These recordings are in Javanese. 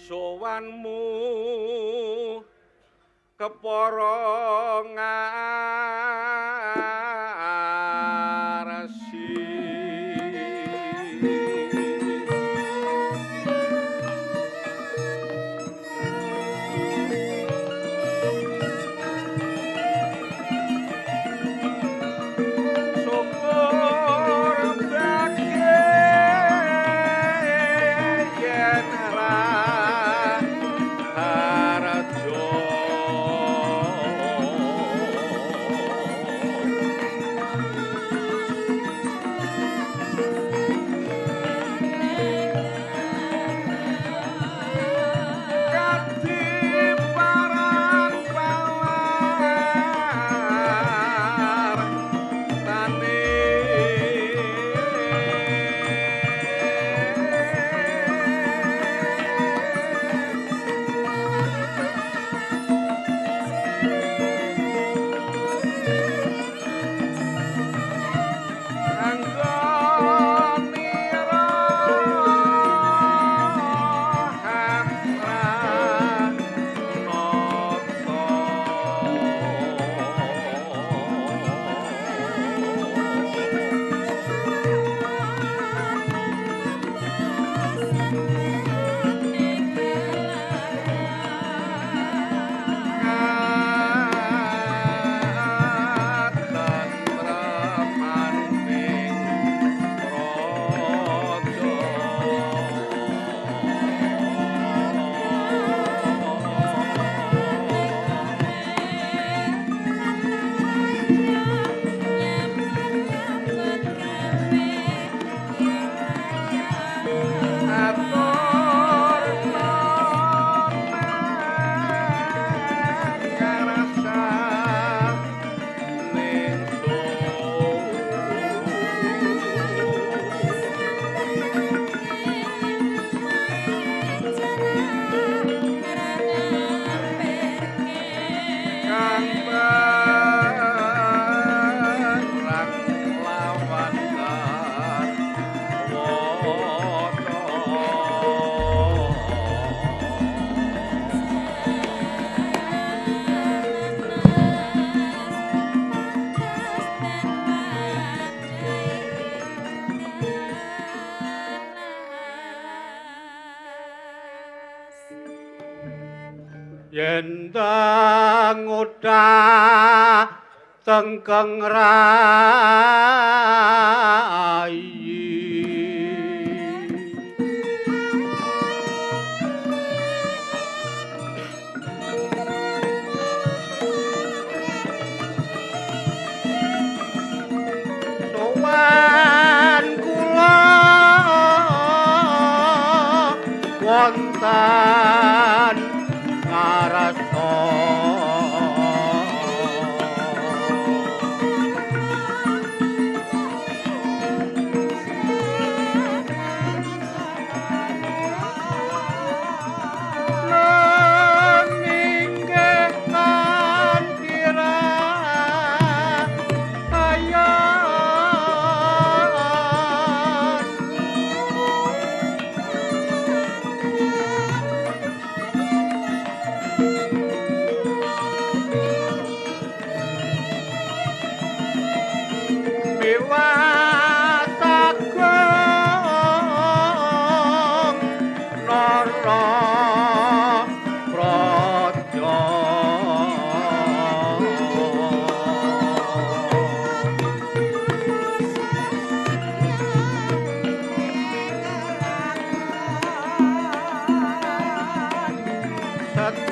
sowanmu kepara ngarsi yen tang udah tengkeng rayi sowan kula wonten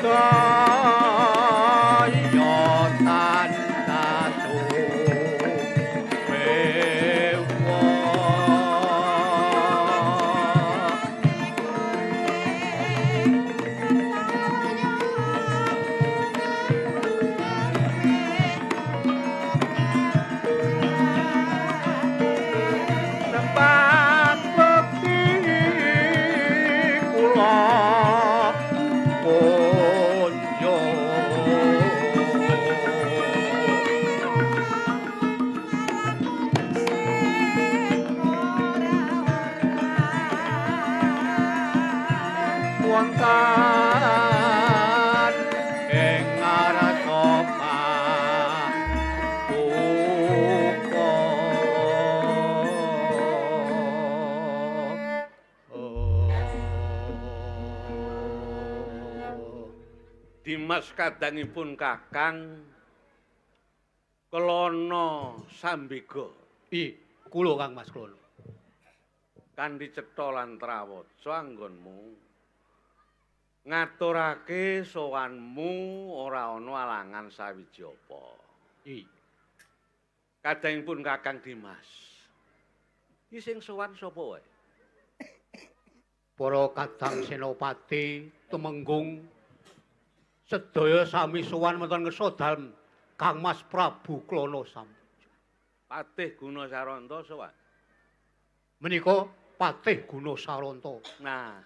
saya tansah sumewa. Sembah bekti kula konjo. Wonten ing ngarsa paduka. Dimas kadangipun Kakang Kelana Sambega. Kula Kang Mas Klono. Kanthi cetha lan trawaja anggonmu ngaturake sowanmu ora ana alangan sawiji apa. Kadangipun Kakang Dimas. Iki sing sowan sapa wae? Para Kadang Senopati Tumenggung sedaya sami sowan wonten ngersa dalem Kang Mas Prabu Klono Sampuja. Patih Guna Saranta sowan. Menika Patih Guna Saranta. Nah,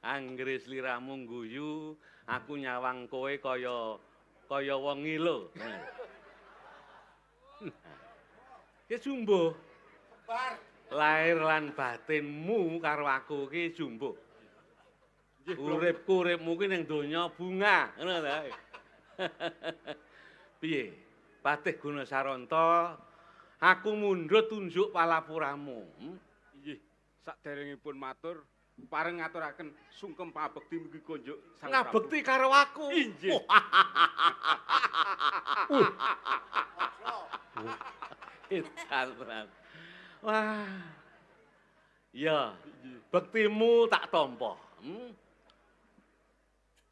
anggere sliramu guyu, aku nyawang kowe kaya wong ngilo. Ki jumbo. Lair lan batinmu karo aku ki jumbo. Urip-uripmu ki ning donya bunga, ngono ta. Piye? Patih Guna Saranta, aku mundhut tunjuk palapuramu. Inggih, saderengipun matur pareng ngaturaken sungkem pabekti mugi konjuk Sang Prabu. Ngabekti karo aku. Inggih. Edan. Wah. Ya, bektimu tak tampa.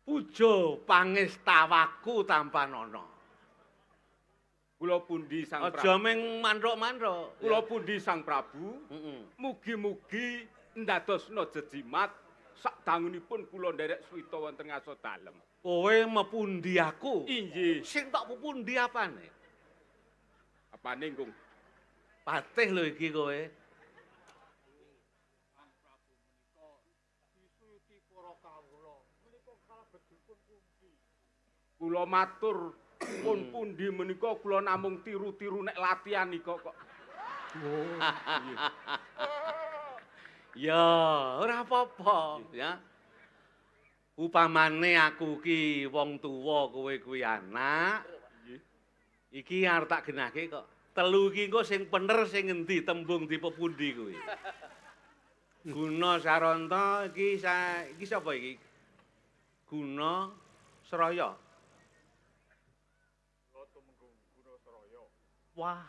Puja pangestawaku tanpa nono. Kula pundi Sang Prabu? Aja ming mantruk-mantruk. Kula pundi Sang Prabu? Mugi-mugi ndadosna jejimat sadangunipun kula nderek swita wonten ngaso dalem. Kowe mepundi aku? Inggih. Sing tak pupundi apane? Apane, Nggung? Patih lho iki kowe. Kula matur pun pundi menika kula namung tiru-tiru nek latihan nika kok. Ya, ora apa-apa, ya. Upamane aku ki wong tuwa, kowe kuwi anak. Iki arep tak genahke kok. Telu iki engko sing bener sing endi tembung dipepundi kuwi. Guna Saranta iki iki sapa iki? Guna Sraya. Wah.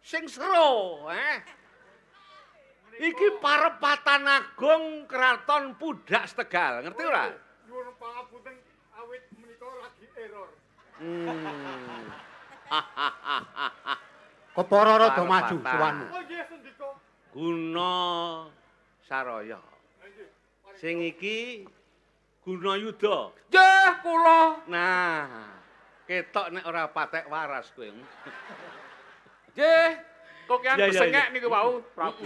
Sing seru, Iki parepatan agung Kraton Pudak Tegal, ngerti ora? Nyuwun pangapunten awit menika lagi error. Kepara rada maju sowanmu. Oh nggih sendika. Guna Saraya. Sing iki Guna Yuda. Nggih kula. Nah, ketok nek ora patek waras kowe. Nggih, kok kian Ya, ya, pesengek ya. niku wau, Prabu.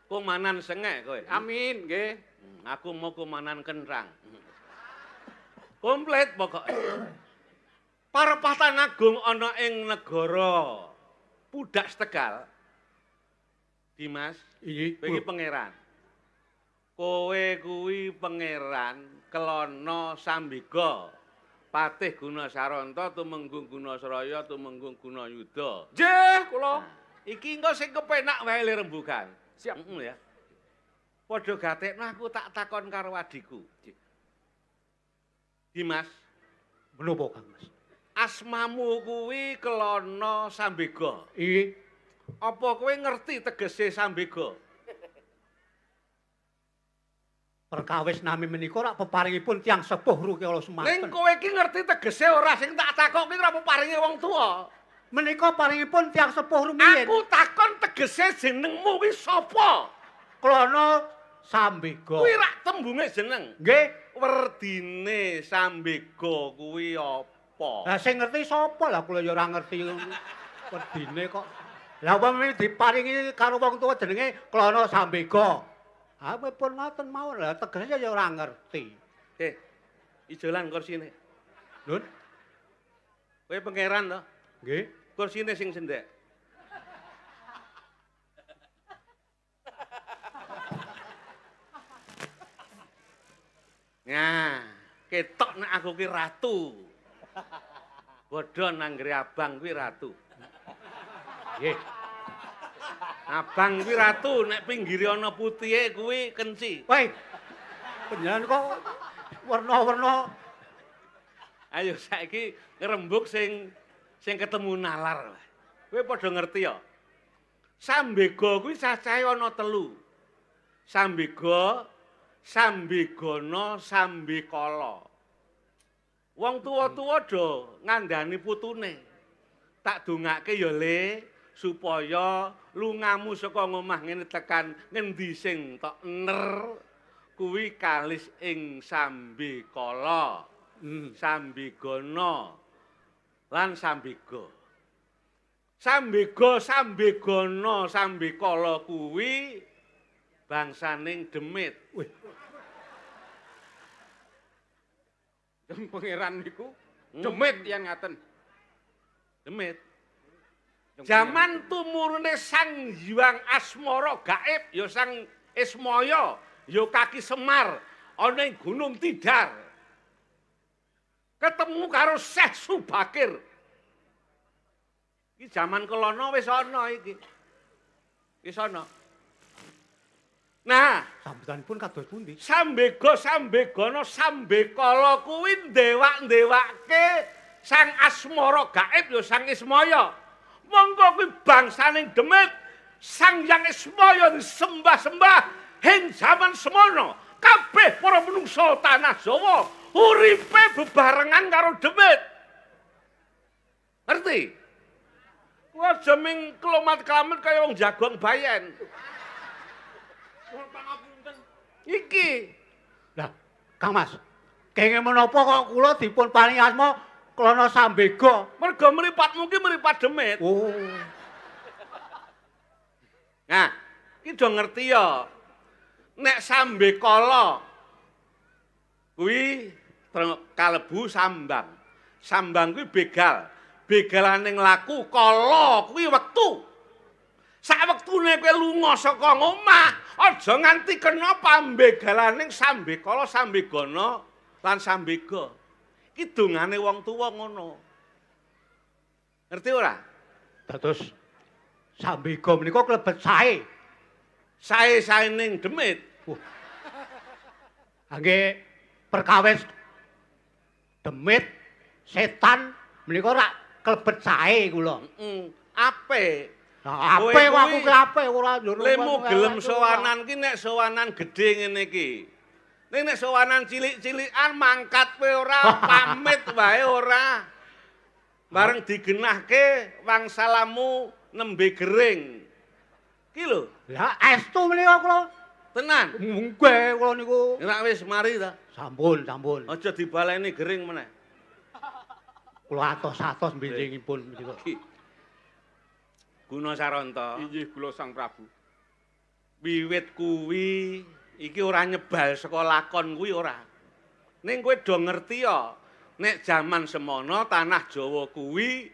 Kumanan sengek kowe. Amin, nggih. Aku mau kumanan kentrang. Komplit pokoke. Parepatan agung ana ing negara Pudak Tegal. Dimas, Inggih. kowe iki pangeran. Kowe kuwi pangeran Kelana Sambega. Patih Guna Saranta tumenggung Guna Sraya tumenggung Guna Yuda. Nggih, kula. Iki engko sing kepenak wae le rembugan. Siap. Ya. Padha gatekno aku tak takon karo adiku. Dimas, Menapa Kang Mas? asmamu kuwi Kelana Sambega. Inggih. Apa kowe ngerti tegese Sambega? Perkawis nami menika rak peparingipun tiyang sepuh Rukala Ning semanten. kowe iki ngerti tegese ora sing tak takoki ora peparinge wong tuwa. Menika paringipun tiyang sepuh rumiyin. Aku takon tegese jenengmu kuwi sapa? Klana Sambega. Kuwi rak tembunge jeneng. Nggih. Werdine Sambega kuwi apa? Lah sing ngerti sapa lah kula ya ora ngerti werdine kok. Lah wong diparingi karo wong tuwa jenenge Klana Sambega. Ah pun ngoten mawon lah tegese ya ora ngerti. Ijolan kursine. Nun. Kowe pangeran to? Nggih. Kursine sing cendhek. Nah, ketok nek aku ki ratu. Bodho nanggere abang kuwi ratu. Nggih. Abang kuwi ratu, nek pinggire ana putihe kuwi kenci. Woi. Panjenengan kok warna-warna. Ayo saiki ngrembug sing ketemu nalar. Kowe padha ngerti ya. Sambega kuwi cacahe ana 3. Sambega, Sambegana, Sambekala. Wong tuwa-tuwa do ngandhani putune. Tak dongake ya Le supaya lungamu saka ngomah ngene tekan ngendi sing tok ener kuwi kalis ing Sambekala, Sambegana lan Sambega. Sambega, Sambegana, Sambekala kuwi bangsaning Demit. Wih, Pangeran niku Demit yang ngaten. Demit. Jaman tumurune Sang Hyang Asmara gaib ya Sang Ismaya ya Kaki Semar ana ing Gunung Tidar. Ketemu karo Syekh Subakir. Iki jaman kelana wis ana iki. Wis ana. Nah, sambutanipun kados pundi? Sambega, Sambegana, Sambekala kuwi ndewak-ndewakke Sang Asmara gaib ya Sang Ismaya. Monggo kuwi bangsaning Demit, Sang Hyang Ismaya disembah-sembah ing jaman semono. Kabeh para manungsa tanah Jawa uripe bebarengan karo Demit. Ngerti? Kuwi aja ming klomat-klamet kaya wong jagon bayen. Iki. Lah, Kang Mas. Kenging menapa kok kula dipun paringi asma Klana Sambega? Mergo mripatmu ki mripat Demit. Oh. Nah, iki do ngerti ya. Nek Sambekala kuwi kalebu sambang. Sambang kuwi begal. Begalaning laku kala kuwi wektu. Sak wektune kowe lunga saka omah, aja nganti kena pambegalaning Sambekala, Sambegana lan Sambega. Iki dongane wong tuwa ngono. Ngerti ora? Dados Sambega menika klebet sae. Sae-sae ning Demit. Nggih perkawis Demit setan menika rak klebet sae kula. Apik. Nah, ape kok aku ki ape ora njur. Lemu gelem sowanan ki nek sowanan gedhe ngene iki. Ning nek sowanan cilik-cilikan mangkat kowe ora pamit wae ora. Bareng digenahke wangsalamu nembe gering. Ki lho. Lah estu menika kula. Tenan. Nggih kula niku. Nek wis mari ta. Sampun, sampun. Aja dibaleni gering meneh. Kula atos-atos benjingipun menika. Guna Saranta. Inggih kula Sang Prabu. Wiwit kuwi iki ora nyebal saka lakon kuwi ora. Ning kowe do ngerti ya, nek jaman semono tanah Jawa kuwi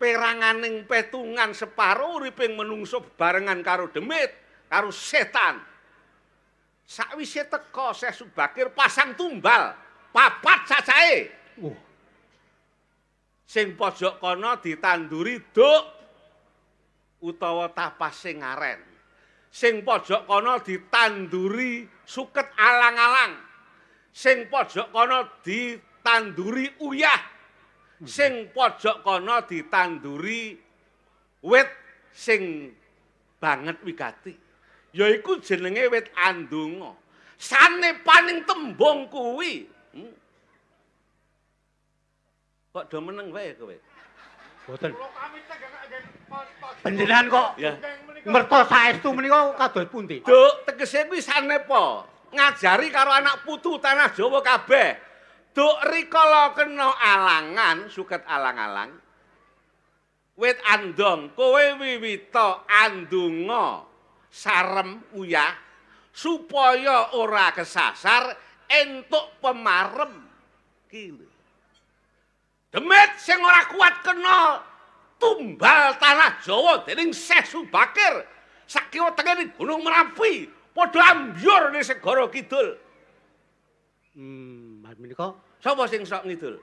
peranganing petungan separo uriping menungso bebarengan karo Demit, karo setan. Sakwise teka Syekh Subakir pasang tumbal, papat cacahe. Sing pojok kono ditanduri duk utawa tapas sing aren. Sing pojok kono ditanduri suket alang-alang. Sing pojok kono ditanduri uyah. Sing pojok kono ditanduri wit sing banget wigati. Yaiku jenenge wit andunga. sanepaning tembung kuwi. Kok do meneng wae kowe? Boten. Panjenengan kok Ya. ngertos saestu menika kados pundi? Duk, tegese kuwi sanepa? Ngajari karo anak putu tanah Jawa kabeh. Duk rikala kena alangan, suket alang-alang. Wit andong, kowe wiwita andunga sarem uyah supaya ora kesasar entuk pemarem. Ki lho. Demit sing ora kuat kena tumbal tanah Jawa dening Syekh Subakir sakiwa tengene Gunung Merapi padha ambyur ning segara kidul. Mas menika Sapa sing sok ngidul?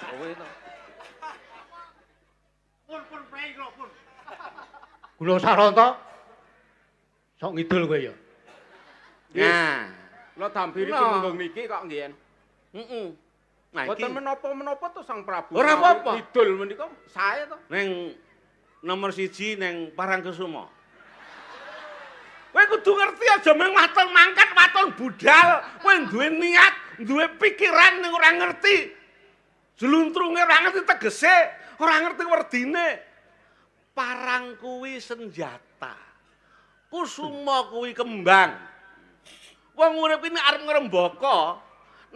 Kowe to. pun prei kok pun. Gunung Saranta sok ngidul kowe ya. Nah, Lo tampil iki Nah. munggung niki kok nggih. heeh. Nah iki Boten menapa-menapa to Sang Prabu. Ora apa-apa. Idul menika sae to. ning nomor 1 ning Parangkusumo. Kowe kudu ngerti aja mung waton mangkat, waton budal. Kowe duwe niat, duwe pikiran ning ora ngerti. Jluntrunge ora ngerti tegese, ora ngerti werdine. Parang kuwi senjata. Kusuma kuwi kembang. Wong urip iki arep ngrembaka,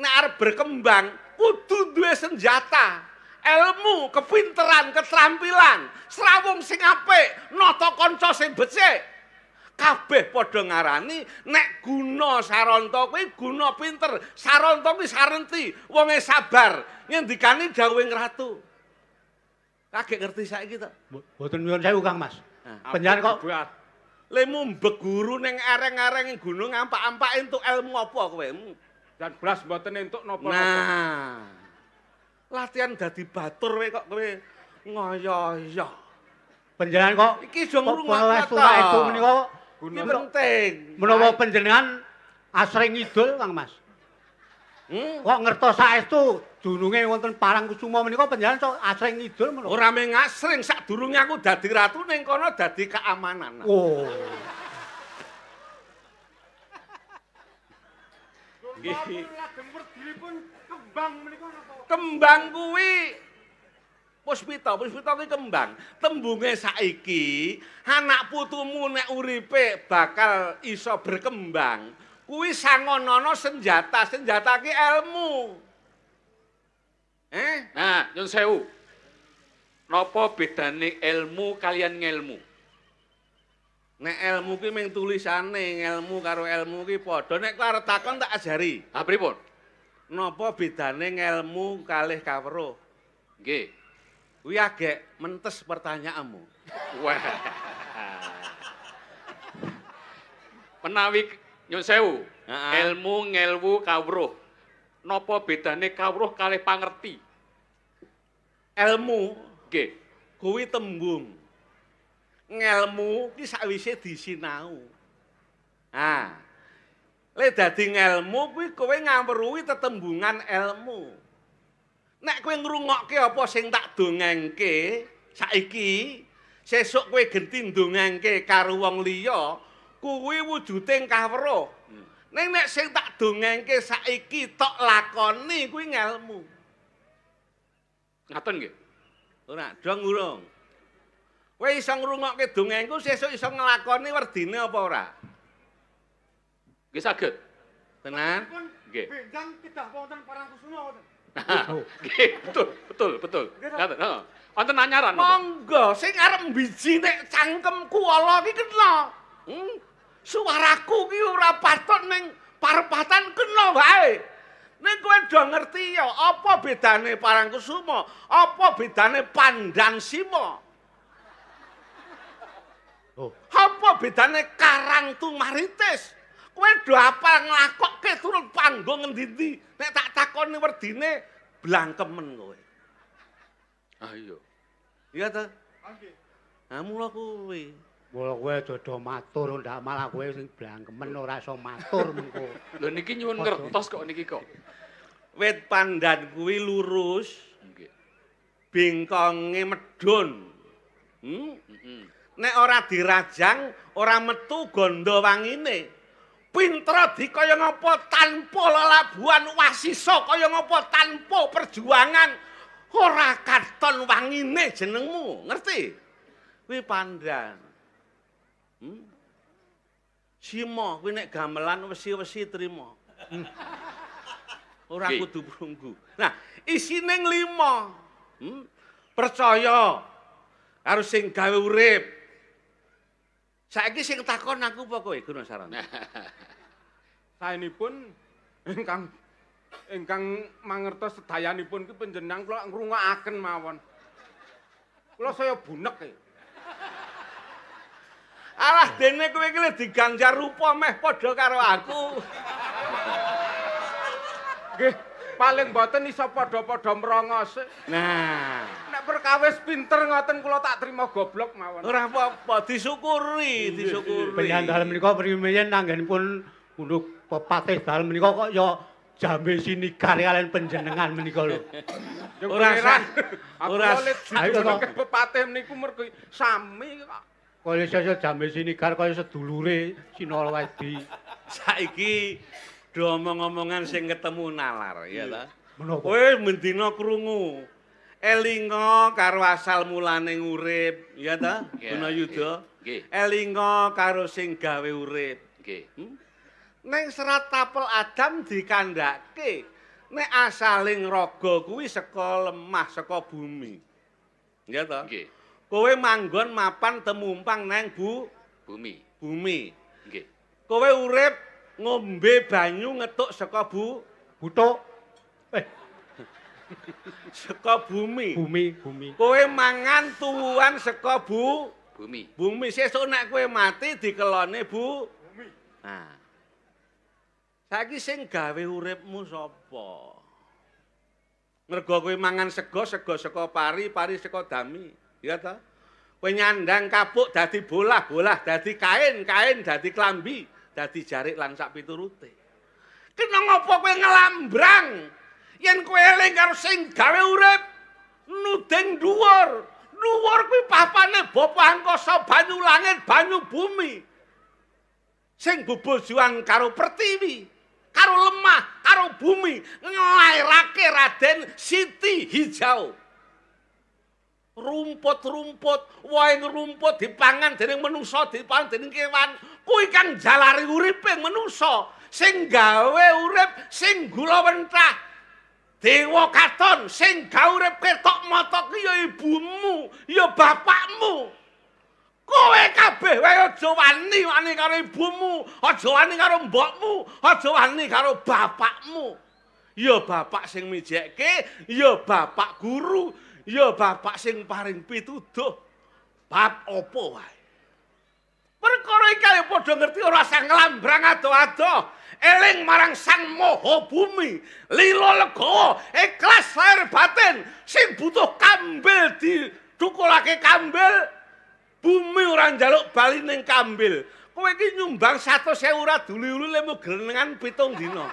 nek arep berkembang kudu duwe senjata. Ilmu, kepinteran, keterampilan, srawung sing apik, nata kanca sing becik. Kabeh padha ngarani nek guna Saranta kuwi guna pinter, Saranta kuwi sarenti, wonge sabar, ngendikani dawuhing ratu. Kagek ngerti saiki to? Boten nyuwun sewu Kang Mas. Nah, Panjenengan kok buat lemu beguru ning areng-areng gunung ampak-ampak entuk ilmu apa kowe? dan blas mboten entuk napa-napa. Nah. Latihan dadi batur kowe kok kowe ngoyo-yo. panjenengan kok Iki aja ngrungokno ngrungokno ta. itu menika Iki penting. menawa panjenengan asring ngidul Kang Mas. Kok ngertos saestu dununge wonten Parangkusuma menika panjenengan kok asring ngidul menawa. Ora mung asring sadurunge aku dadi ratu ning kono dadi keamanan. Oh. Nggih. Lajeng werdinipun kembang menika napa? Kembang kuwi Puspita kuwi kembang. Tembunge saiki anak putumu nek uripe bakal iso berkembang. Kuwi sangonana senjata, senjata ki ilmu. Nah, nyun sewu. Napa bedane ilmu kalian ngelmu? Nek ilmu ki mung tulisane, ilmu karo ilmu ki padha. Nek kowe arep takon tak ajari. Ha pripun? Napa bedane ngelmu kalih kawruh? Nggih. Kuwi agek mentes pertanyaanmu. Wah. Menawi nyun sewu, Heeh. ilmu ngelwu kawruh. Napa bedane kawruh kalih pangerti? Ilmu Nggih. kuwi tembung. Ngelmu ki sakwise disinau. Ah. Le dadi ngelmu kuwi kowe ngawruhi tetembungan ilmu. Nek kowe ngrungokke apa sing tak dongengke saiki, sesuk kowe genti ndongengke karo wong liya, kuwi wujuding kawruh. Ning nek sing tak dongengke saiki tok lakoni kuwi ngelmu. Ngaten nggih. Ora, dong urung. Kowe iso ngrungokke dongengku sesuk iso nglakoni werdine apa ora? Nggih saged. Tenan? Nggih. Benjang kedah wonten Parangkusuma wonten. Nggih, betul. Ngaten, heeh. Wonten anyaran napa? Monggo, sing arep mbiji nek cangkemku ala iki kena. Suaraku ki ora patut ning parepatan kena wae. Nek kowe do ngerti ya apa bedane Parangkusuma, apa bedane Pandansima. Oh. Apa bedane Karang Tumaritis? Kowe do apal nglakokke turun panggung ngendi-endi. Nek tak takoni werdine blangkemen kowe. Ah iya. Iya ta? Nggih. Nah mula kuwi. Mula kowe dodo matur ndak malah kowe sing blangkemen ora iso matur mengko. Lho niki nyuwun ngertos kok niki kok. Wit pandan kuwi lurus, Nggih. bengkonge medhun. Heeh. nek ora dirajang ora metu gondo wangine. Pintra di kaya ngapa tanpa lelabuhan wasisa kaya ngapa tanpa perjuangan ora katon wangine jenengmu, ngerti? Kuwi pandan. Simo kuwi nek gamelan wesi-wesi trima. Ora kudu prunggu. Nah, isine 5. Percaya karo sing gawe urip. Saiki sing takon aku apa kowe, Gunasarana? Saenipun ingkang mangertos sedayanipun ki panjenengan kula ngrungokaken mawon. Kula saya bunek e. Alah dene kowe iki diganjar rupa meh padha karo aku. Nggih, paling mboten iso padha-padha mrongos. Nah, Nek perkawis pinter ngoten kula tak trima goblok mawon. ora apa-apa, disyukuri. Penyandal menika primeyen nanggenipun unduk pepatih dal menika kok ya jambe sinigar kalian panjenengan menika lho. Ora ora ayo to. Pepatih niku mergo sami kok. Kaya sesuk jambe sinigar kaya sedulure Sinalawedi. saiki do omong-omongan sing ketemu nalar, ya ta? Menapa? Kowe mendina krungu. Elinga karo asal mulane urip, ya ta? Gunayuda. Nggih. Elinga karo sing gawe urip. Nggih. Ning serat tapel Adam dikandhake nek asaling raga kuwi saka lemah saka bumi. Ya ta? Nggih. Kowe manggon mapan temumpang nang Bumi. bumi. Nggih. Kowe urip ngombe banyu ngetuk saka Butuk. saka bumi. Bumi. Kowe mangan tuwuhan saka Bumi. bumi. Sesuk nek kowe mati dikelone bumi. Nah. Saiki sing gawe uripmu sapa? Mergo kowe mangan sego saka pari saka dami, ya ta? Kowe nyandang kapuk dadi bolah dadi kain dadi klambi, dadi jarik lan sak piturute. Kena ngopo kowe ngelambrang? Yen kowe eling karo sing gawe urip, nuding dhuwur. Dhuwur kuwi papane bapa angkasa, banyu langit, banyu bumi. Sing bubujuan karo pertiwi, karo lemah, karo bumi, nglairake Raden Siti Hijau. Rumput-rumput, wae rumput dipangan dening manungsa, dipangan dening kewan. Kuwi kang jalari uripe manungsa. Sing gawe urip, sing gulawenthah. Dewa katon sing gawe urip ketok mata ki ya ibumu, ya bapakmu. Kowe kabeh wae aja wani karo ibumu, aja wani karo mbokmu, aja wani karo bapakmu. Ya bapak sing mijekke, ya bapak guru, ya bapak sing paring pituduh. Bab apa wae. Perkara iki kaya padha ngerti ora sang nglambrang ado-ado. Eling marang Sang Maha Bumi, lila legawa, ikhlas lahir batin, sing butuh kambil didukulake kambil, bumi ora njaluk bali ning kambil. Kowe iki nyumbang 100.000 ora duli-uli lemu grenengan 7 dina.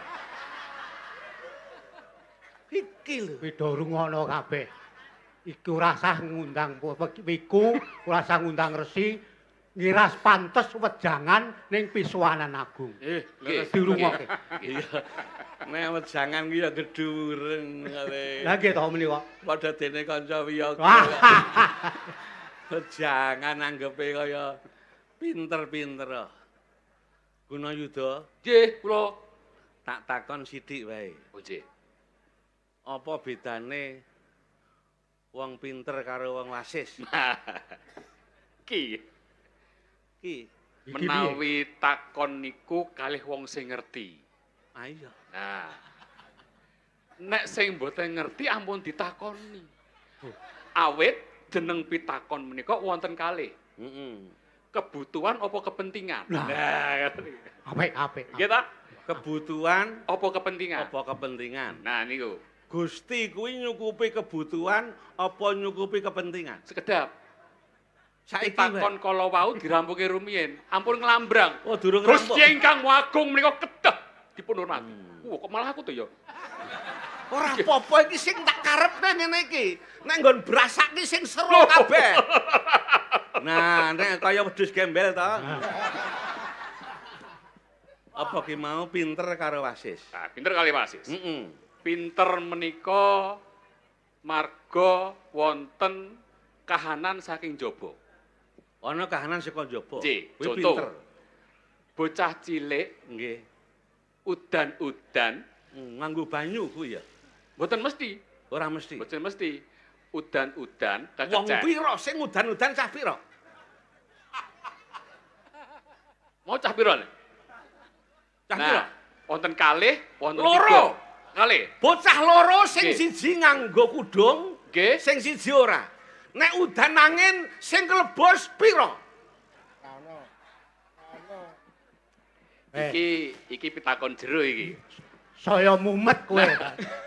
Iki lho. Beda rungono kabeh. Iki ora sah ngundang wiku, ora sah ngundang resi. Ngiras pantes wejangan ning Pisuwanan Agung. Dirungokke. Iya. Nek wejangan ki ya gedhuren kale. Lah nggih to menika. Padha dene kanca wiyaga. Wejangan anggepe kaya pinter-pinter. Gunayuda, Nggih, kula. tak takon sithik wae. Oh, nggih. Apa bedane wong pinter karo wong wasis? Ki Ki, menawi takon niku kalih wong sing ngerti. ayo. Nah. Nek sing mboten ngerti ampun ditakoni. Awit jeneng pitakon menika wonten kalih. Kebutuhan apa kepentingan? Nah. Apik. Nggih ta? Kebutuhan Apa kepentingan? apa kepentingan? Nah niku. Gusti kuwi nyukupi kebutuhan apa nyukupi kepentingan? Sekedap Saiki pitakon kala wau dirampungi rumiyin, ampun nglambrang. Oh, durung Gusti rampung. ingkang Agung menika kedah dipun hormati. Kok malah aku to ya? Ora apa-apa iki sing tak karepne ngene iki. Nek nggon brasak iki sing seru kabeh. Nah, nek kaya wedhus gembel to. Apa ki mau pinter karo wasis? Nah, pinter kali Wasis. Heeh. Pinter menika marga wonten kahanan saking jaba. Ana kahanan saka njaba. Nggih, Kuwi contoh. pinter. Bocah cilik Nggih. udan-udan Nganggo banyu kuwi ya. mboten mesti, Ora mesti. mboten mesti. Udan-udan Wong kekecek. pira sing udan-udan cah pira? Mau cah pira? Cah pira? Nah, wonten kalih, wonten Loro. tiga. Kalih. Bocah loro sing Nggih. siji nganggo kudung, Nggih. sing siji ora. Nek udan angin sing kelebos pira? Iki pitakon jero iki. Saya mumet kowe.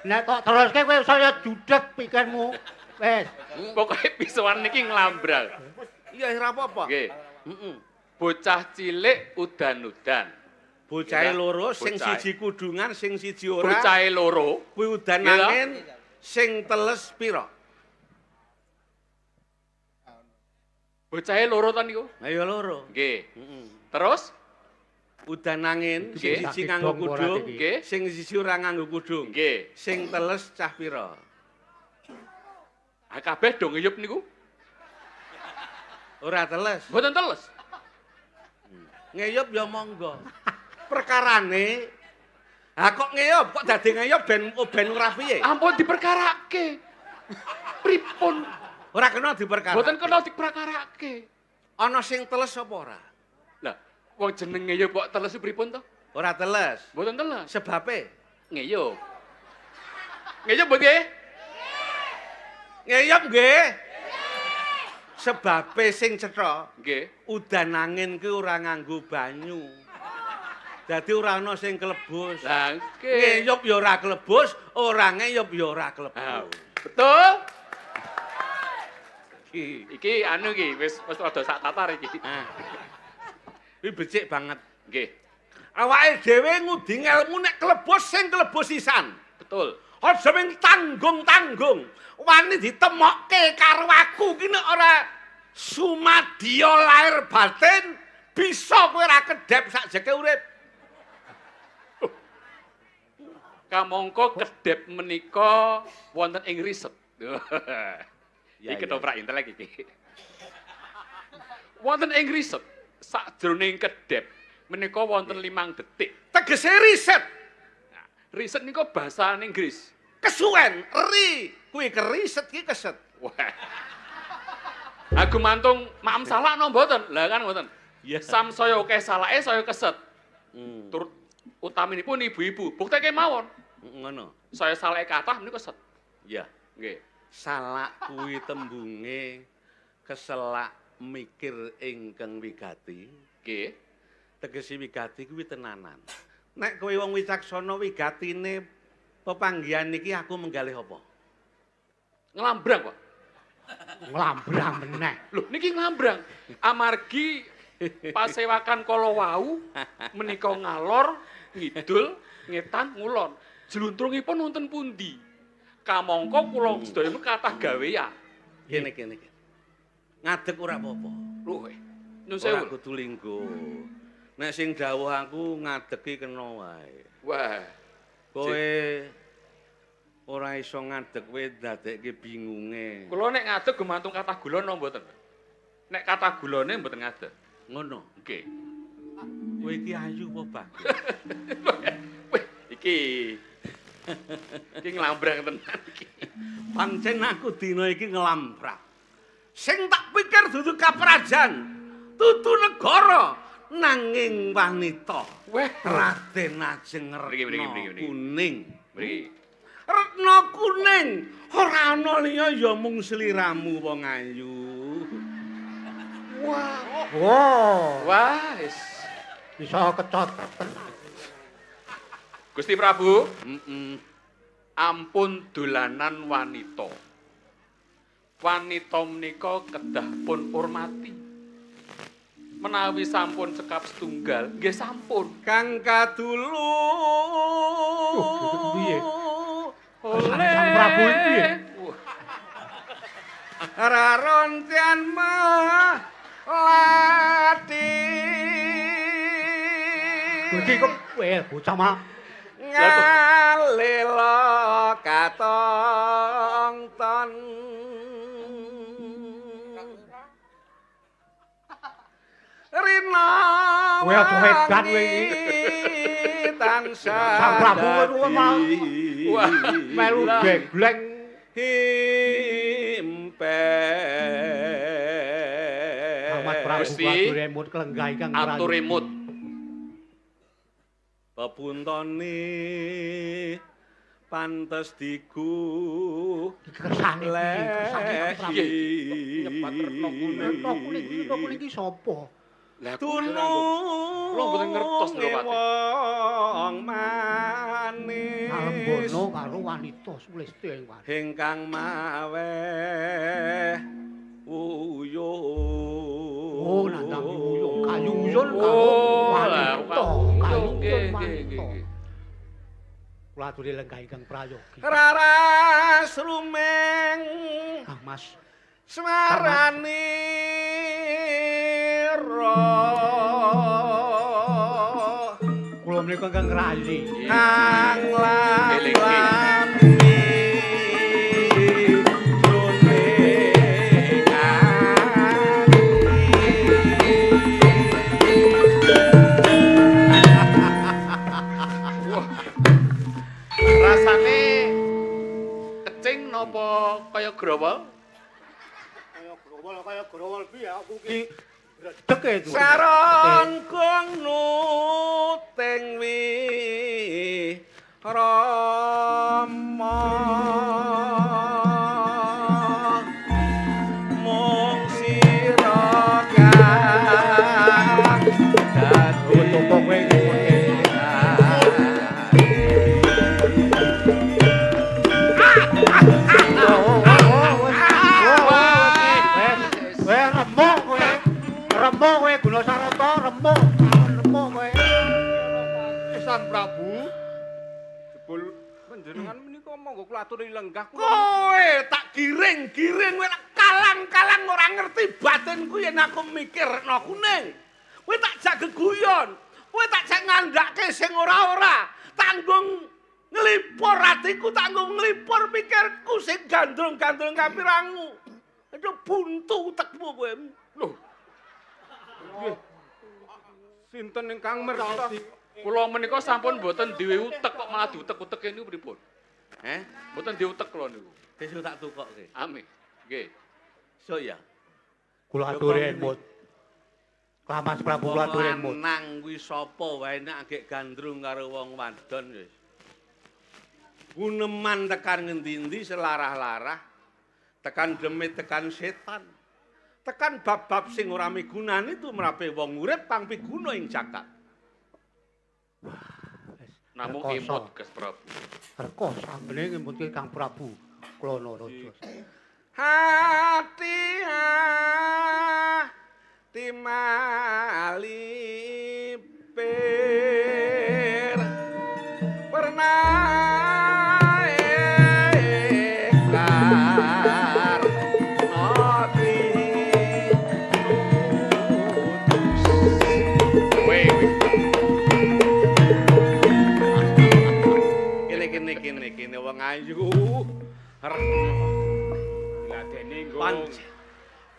Nek kok teruske kowe saya judeg pikirmu. Wes. Pokoke pisuan niki nglambrang. Iya ora apa-apa. Nggih. Heeh. Bocah cilik udan-udan. Bocahe Iya, loro sing bocahe. siji kudungan, sing siji ora. Bocahe loro. Kuwi udan Iya, angin sing teles pira? Bocahe loro to niku. Ayo loro. Nggih. Heeh. Terus Udan angin sing Nggih. siji nganggo Dong ora kudung, iki. nggih. sing siji ora nganggo kudung. nggih. Sing teles cah pira? Ah kabeh do ngeyup niku. Ora teles. Mboten teles. Ngeyup ya monggo. Perkarane kok ngeyup, kok dadi ngeyup ben ora piye? Ampun diperkarake. Pripun? Ora kena diperkara. Mboten kena diperkarake. Ana sing teles apa ora? Lah, wong jeneng ngeyup kok teles pripun to? Ora teles. Mboten teles. Sebabe Ngeyup. Ngeyup mboten nggih? ngeyup nggih. Sebabe sing cetha, Nggih. udan angin ki ora nganggo banyu. Dadi ora ana sing kelebus. Lah, nggih. Ngeyup ya ora kelebus, ora ngeyup ya ora Ah, kelebus. betul. Iki. Iki anu iki wis rada sak tatar iki. Ah. Kuwi becik banget. Nggih. Awake dhewe ngudi ngelmu nek kelebus sing kelebus sisan. Betul. Aja ming tanggung-tanggung. Wani ditemokke karo aku ki nek ora sumadya lahir batin bisa kowe ora kedhep sakjeke urip. Kamangka kedhep menika wonten ing riset. Ya, Iki ya. ketoprak intelek iki. Wonten ing riset sakjroning kedhep menika wonten 5 detik. Tegese riset, Nah, riset niku basa Inggris. kesuwen, eri, kuwi keriset ki keset. Wah. Aku mantung maem salah no mboten? Lah kan mboten. Iya. Samsaya akeh salahe saya keset. Hmm. Turut utaminipun ibu-ibu. Bukteke mawon. Ngono. Saya salahe kathah menika keset. Ya, Nggih. salak kuwi tembunge keselak mikir ingkang wigati. Nggih. Tegese wigati kuwi tenanan. Nek kowe wong wicaksana wigatine pepanggihan niki aku menggalih apa? Nglambrang, Pak. Nglambrang meneh. Lho, niki nglambrang. Amargi pasewakan kala wau menika ngalor, ngidul, ngetan, ngulon. Jluntrungipun wonten pundi? Kamangka kula sedaya kathah gawean. Kene. Ngadeg ora apa-apa. Lho, nyun Ora sewu. kudu linggo. Nek sing dawuh aku ngadegi kena wae. Wah, Kowe ora iso ngadeg kowe ndadekke bingunge. kula nek ngadeg gumantung kathah gula napa mboten? Nek kathah gulane mboten ngadeg. Ngono. Nggih. Kowe iki ayu apa bagus? Wih, iki nglambrang tenan iki. Pancen aku dina iki ngelambrak. Sing tak pikir dudu kaprajan, dudu negara, nanging wanita. Weh, Raden Ajeng Mriki, Retna mriki. Kuning. mriki. Retna Kuning, ora ana liya ya mung sliramu wong ayu. Wah, Wow, wah, wis. bisa kecot tenan. Gusti Prabu, Heeh. ampun dolanan wanita. Wanita menika kedah pun hormati. Menawi sampun cekap setunggal, nggih sampun. Kang Kadulu. piye? Oleh Sang Prabu iki piye? Wah, Rarontian mah lati Iki kok bocah mah ngalela katongton Rina kowe aja edan kowe iki tansah Sang Prabu kowe mau Wah, melu gegleng himpe Ahmad Prabu Gusti, atur emut kelenggah ingkang atur emut. pepuntone pantes digu kersane lagi Nyebat Retno Kuning. Retno kuning iki sapa? Lah tulung Kula mboten ngertos lho, Pak. wong manis Alembono karo wanita suliste ing wani. ingkang mawe uyuh Oh, nandang uyung, kayuyun karo Oh, wanita, kayuyun, kayuyun nggih, wanita. nggih. Kula aturi lenggah ingkang prayogi. raras rumeng Ah, Mas, swarani kula menika ingkang ngrayi. kang Eling, lambi Rasane kecing napa kaya growol? Kaya growol piye aku ki redeg e itu. Saron kong nuting wi Rama mung sira kang dadi Coba kowe remuk kowe guna sarata remuk kowe. Sang Prabu jebul panjenengan menika monggo kula aturi lenggah kula. kowe tak giring-giring kowe tak kalang-kalang ora ngerti batinku yen aku mikir Retno Kuning. Kowe tak jak geguyon, kowe tak jak ngandhake sing ora-ora. Tanggung nglipur atiku, tanggung nglipur pikirku sing gandrung-gandrung kapirangu. Aduh buntu utekmu kowe. Lho. Nggih. Sinten ingkang mertos? Kula menika sampun mboten duwe utek kok malah diutek-utek niku pripun? Mboten diutek kula niku. Besok tak tukokke. Amin. Nggih. So ya. Kula aturi emut. Mas Prabu kula aturi emut. Nang kuwi sapa wae nek agek gandrung karo wong wadon wis. Guneman tekan ngendi-endi selarah-larah. Tekan demit tekan setan. Tekan bab-bab sing ora migunani tumrape wong urip kang piguna ing jagat. Namung Rekoso. imut Gus Prabu. Reka sambene ngemutke Kang Prabu Klana Raja. Hati hati malipir pernah ekar noti kene wong ayu Ladene nggo. pancen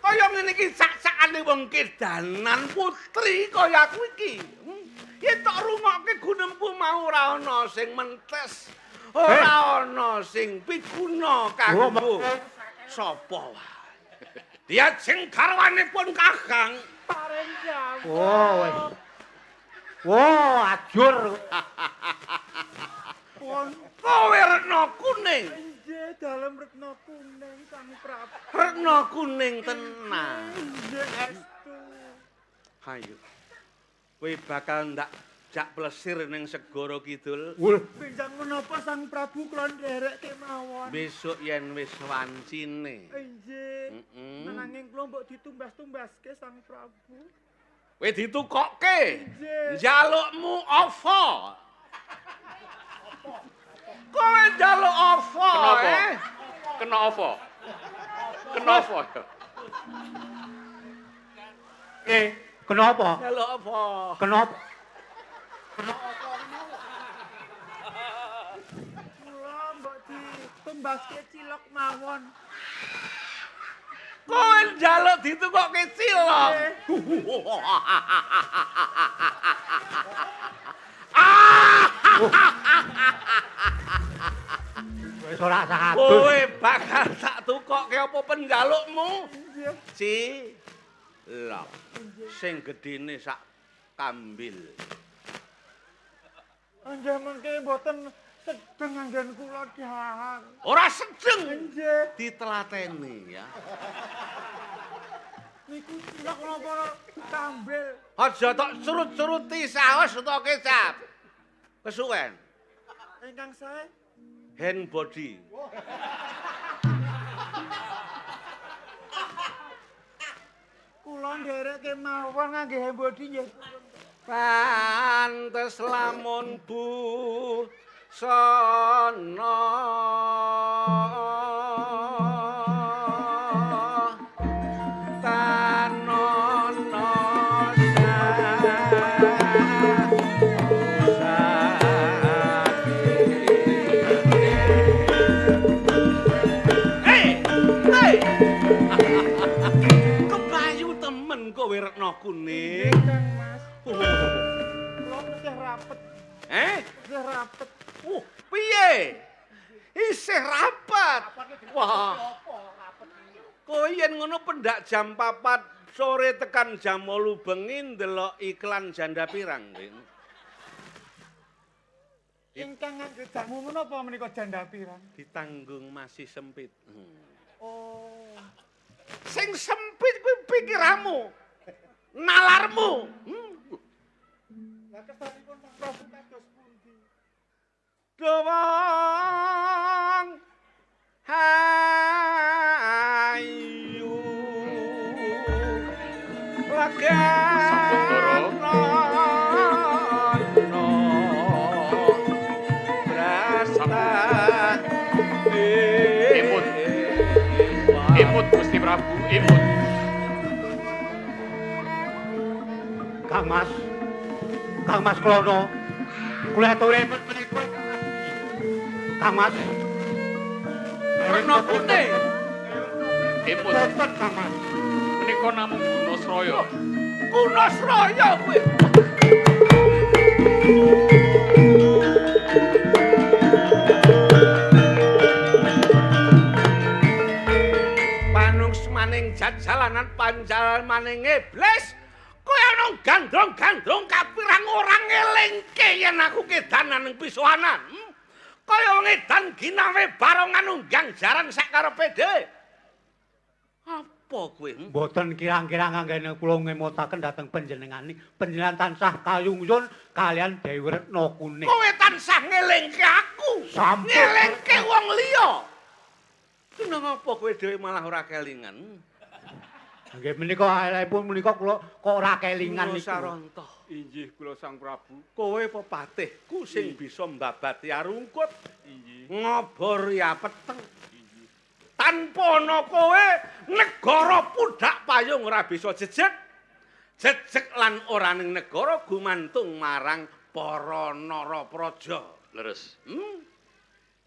kaya ngene iki sak-sakane wong kedanan putri kaya aku iki. Yen tok rungokke gunemku mau ora ana sing mentes, ora ana sing piguna kanggo sapa wae. Dia sing garwanipun Kakang Oh, wis. Wah, ajur. kowe Retno Kuning. Nggih, dalem Retno Kuning Sang Prabu. Retno Kuning tenan. Nggih, estu. Hayu. Kowe bakal ndak jak plesir ning Segara Kidul. Pinjang menapa Sang Prabu kula nderek kemawon. Besok yen wis wancine. Nggih. Heeh. Nanging kula mbok ditumbas-tumbaske Sang Prabu. Kowe ditukokke. Nggih. Njalukmu apa? Kowe njaluk apa? Kenapa? Kena apa? Kena apa? Kenapa? Njaluk apa? Kenapa? Kula mbok ditumbaske cilok mawon. Kowe njaluk ditukokke cilok. Wis ora sadus. Kowe bakal tak tukokke apa penjalukmu? Nggih. Cilok. Sing gedene sak kambil. Nggih mengke mboten sedeng anggen kula dahar. Ora sedeng Nggih. ditelateni ya. Niku cilok napa kambil. Aja tok curut-curuti saos utawa kecap. Kesuwen. Ingkang sae Hand body. kula ndereke mawon ngangge hembodi nggih. Pantes lamun bu sono tanono kebayu temen kowe Retno Kuning. Kang Mas. Kula isih rapet, isih rapet. Piye? Isih rapat. Wah. Kowe yen ngono pendak jam 4 sore tekan jam 8 bengi ndelok iklan janda pirang. Ingkang ngangge jamu menapa menika janda pirang? Ditanggung masih sempit. Oh. Sing sempit kuwi pikiranmu. Nalarmu. Lah kesanipun Pak Prabu kados pundi? Dawang hayu Sampun, Doro. Imut. Imut Gusti Prabu, imut. Kang Mas Klono. Kula atur imut menika. Kang Mas. Retno Kuning. Imut. Boten Kang Mas. Menika namung Gunasraya. Gunasraya kuwi. Panungsmaning jajalanan panjalan maning iblis. Kowe ana gandrong-gandrong kapirang orang ngelingke yen aku kedanan ning pisuanan. Kaya wong edan ginawe barongan unggang jaran sakarepe dhewe. Apa kowe? Mboten kirang-kirang anggene kula ngemutaken dhateng panjenengan tansah kayungsun kalian Dewi Retno Kuning. Kowe tansah ngelingke aku. Sampun. Ngelingke wong liya. Kenapa apa kowe dhewe malah ora kelingan? Nggih menika alepun menika kula kok ora kelingan niku. Saronto. Inggih kula Sang Prabu. Kowe pepatihku sing bisa mbabati arungkut, Inggih. ngobori peteng. Tanpa ana kowe negara pudhak payung ora bisa jejeg. Jejeg lan ora ning negara gumantung marang para narapraja. Leres.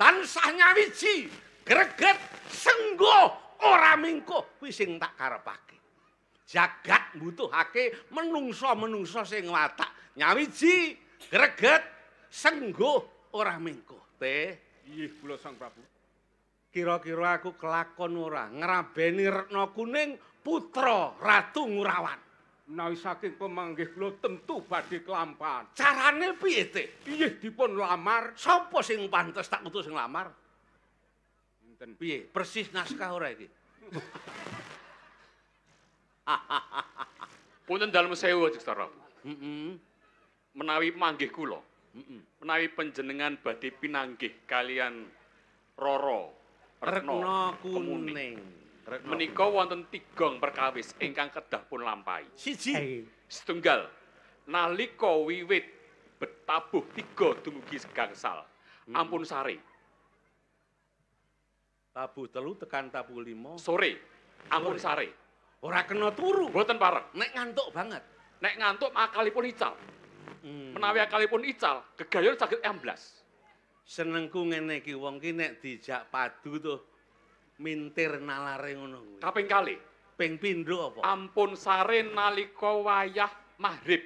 Tansah nyawiji, greget, senggo, ora mingkuh kuwi sing tak karepake. Jagat mbutuhake menungsa-menungsa sing watak nyawiji, greget, senggo, ora mingkuh. Inggih kula Sang Prabu. Kira-kira aku kelakon ora ngrabeni Retno Kuning putra Ratu Ngurawan. Menawi saking pemanggih kula tentu badhe kelampahan. Carane piye, Te? Inggih dipun lamar Sapa sing pantes tak utus sing lamar? enten Piye? Persis naskah ora iki? Punten dalem sewu Gusti Prabu. Heeh. Menawi manggih kula, Heeh. menawi panjenengan badhe pinanggih kalian Roro Retno Kuning. Kuning. Menika wonten 3 perkawis ingkang kedah pun lampahi. Siji. Setunggal nalika wiwit betabuh 3 dumugi gangsal. Ampun sare. Tabuh 3 tekan tabuh 5. Sore. Ampun sare. Ora kena turu. Boten pareng. Nek ngantuk banget. Nek ngantuk akalipun ical. Menawi akalipun ical, gegayun saged amblas. Senengku ngene iki wong ki nek dijak padu tuh mintir nalare ngono kuwi. Kaping kalih. Ping pindho apa? Ampun sare nalika wayah maghrib.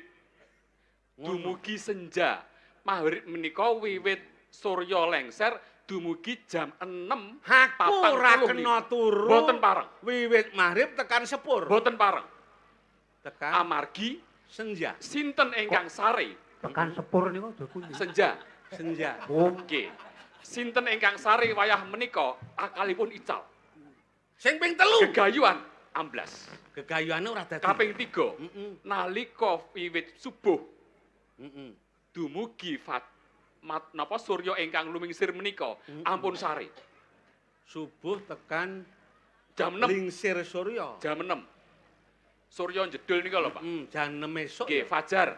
Ngono. Dumugi senja. Maghrib menika wiwit surya lengser dumugi jam 6. Aku ora kena turu. Boten pareng. Wiwit maghrib tekan sepur. Boten pareng. Tekan Amargi senja. sinten ingkang sare Tekan sepur niku pundi? senja. Senja. Oke. Sinten ingkang sare wayah menika akalipun ical. Sing ping telu. Gegayuhan amblas. Gegayuhane ora dadi. Kaping 3. Heeh. Nalika wiwit subuh Heeh. dumugi napa surya ingkang lumingsir menika ampun sare. Subuh tekan Jam 6. lingsir surya. Jam 6. Surya jedul nika lho, Pak. Jam 6 esuk. Nggih, fajar.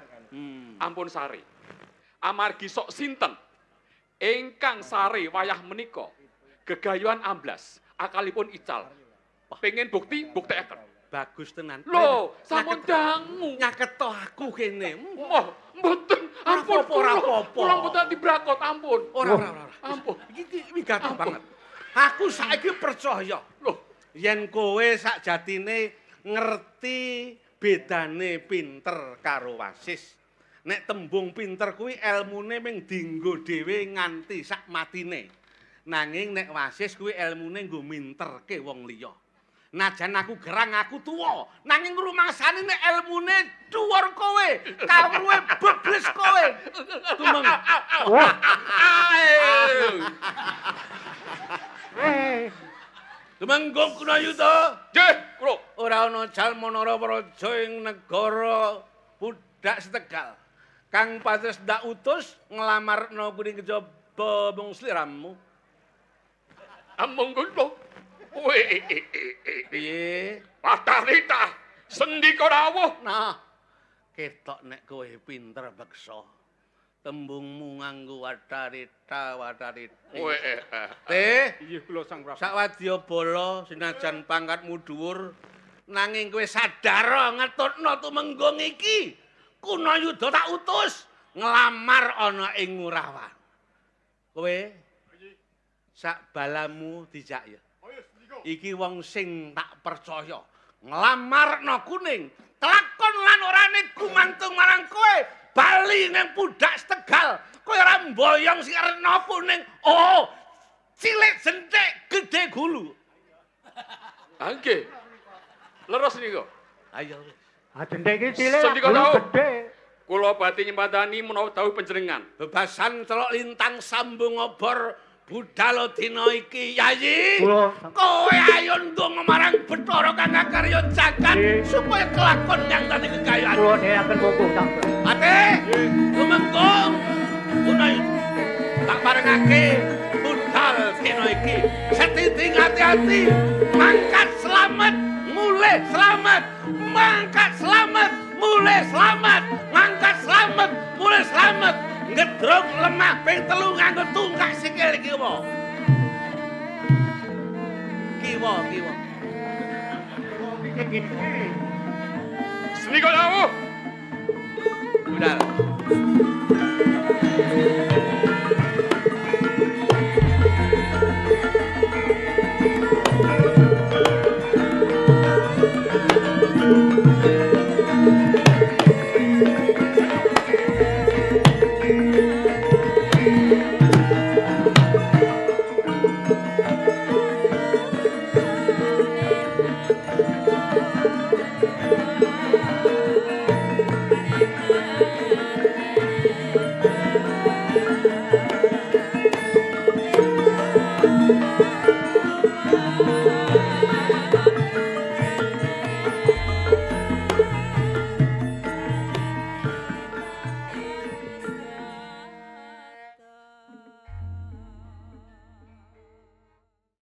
Ampun sare. Amargi sok sinten ingkang sare wayah menika gegayuhan amblas, akalipun ical. Pengen buktekaken. Bagus tenan. Lho, sampun dangu. Nyaketo aku kene. Wah, mboten. Ampun, Ora apa-apa. Kula mboten dibrakot, ampun. Ora. Ampun. Iki wigaten Ampun. banget. Aku saiki percaya Loh, yen kowe sakjatine ngerti bedane pinter karo wasis. Nek tembung pinter kuwi elmune mung dienggo dhewe nganti sak matine. Nanging nek wasis kuwi elmune nggo minterke wong liya. Najan aku gerang, aku tuwa, nanging rumangsane nek elmune dhuwur kowe, kawruhe bebles kowe. Tumeng. Tumenggung Kunayuda. nggih, kula. Ora ana jalmanara praja ing negara budak Setegal. Kang pates ndak utus nglamarna kuning kejaba mung sliramu. Among kula. Piye? Patarita, sendika rawuh. Nah, ketok nek kowe pinter beksa. Tembungmu nganggo wadarita. Teh, Inggih kula Sang Prabu. Sakwadyabala senajan pangkatmu dhuwur nanging kowe sadar ngetutno tumenggung iki. Kunayuda tak utus nglamar ana ing Ngurawan. Kowe sak balamu dijak ya. Iki wong sing tak percaya. Nglamarno kuning, kelakon lan orane gumantung marang kowe. Bali ning budak Setegal. Kowe ora mboyong sing rena kuning. Oh, cilik jentik gede gulu. Nggih. Leres niku. Ayo. Jentik iki cilik Sendika gulu tau. gedhe. Kula badhe nyempatani menawa dawuh panjenengan. Bebasan celok lintang sambung obor budal dina iki Yayi. Kula Kowe ayo ndonga marang Bathara Kang Karya Jagat supaya kelakon yang tadi kekayaan. kula dhereaken monggo sampe. Ate, tumenggung. Punai tak parengake budal dina iki. Setiting hati-hati, mangkat selamat, mulih selamat, mangkat selamat, mulih selamat, mangkat selamat, mulih selamat. Ngedrong lemah ping 3 nganggo tungkak sikil kiwa. Kiwa. Sendika rawuh. Budal.